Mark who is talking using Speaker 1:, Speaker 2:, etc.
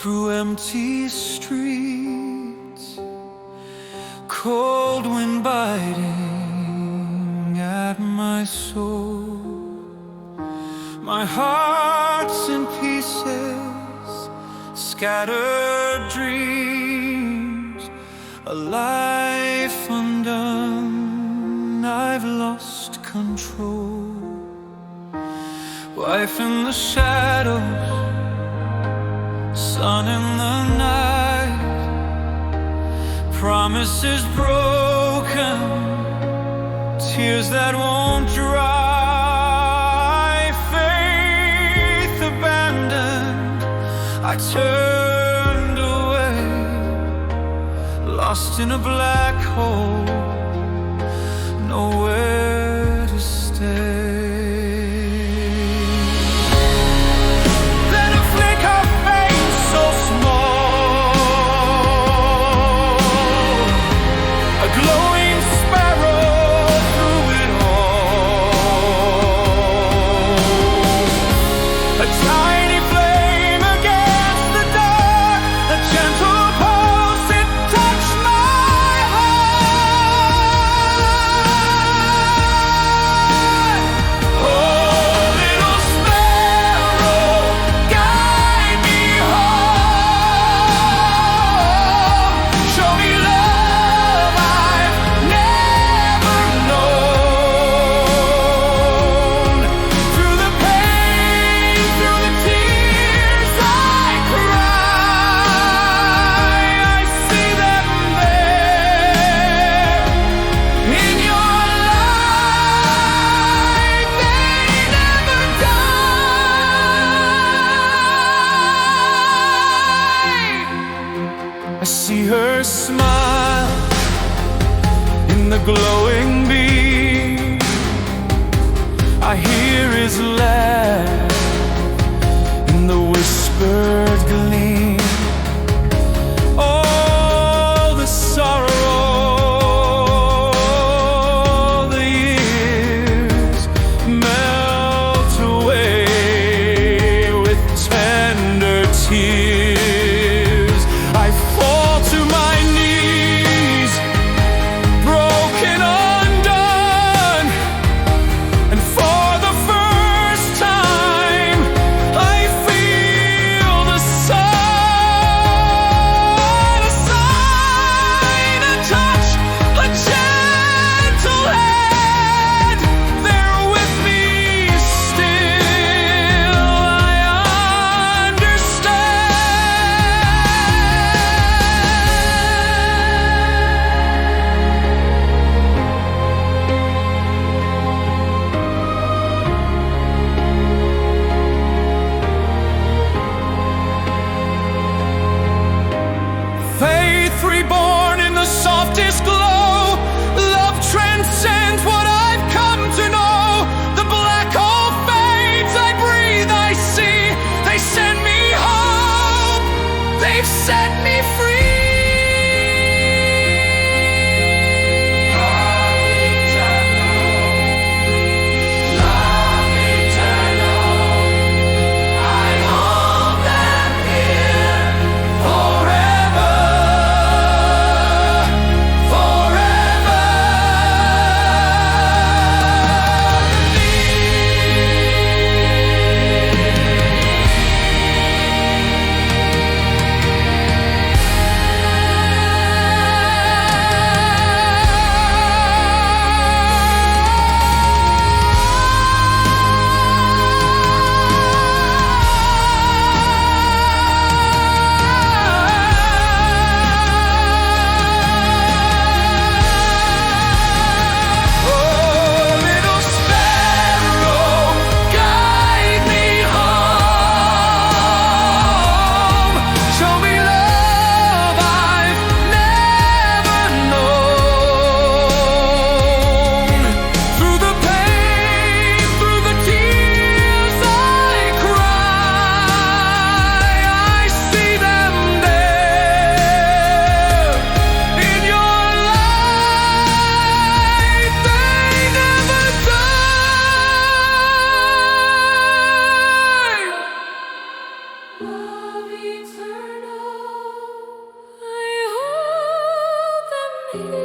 Speaker 1: through empty streets, cold wind biting at my soul. My heart's in pieces, scattered dreams, a life undone. I've lost control. Wife in the shadows, sun in the night, promises broken, tears that won't dry, faith abandoned. I turned away, lost in a black hole, nowhere to stay. Glowing sparrow through it all, a tiny flame against the dark, a gentle pulse, it touched my heart. Oh, little sparrow, guide me home, show me love I see her smile in the glowing beam. I hear his laugh in the whispered gleam. Oh, the sorrow, the years melt away with tender tears. I fall to my knees, broken, undone, and for the first time I feel the sun, a sign, a touch, a gentle hand. They're with me still, I understand. Faith reborn in the softest glow, love transcends what I've come to know. The black hole fades, I breathe, I see. They send me hope, they've set me free. Love eternal, I hold them here forever, forever.
Speaker 2: love eternal. I hold them here.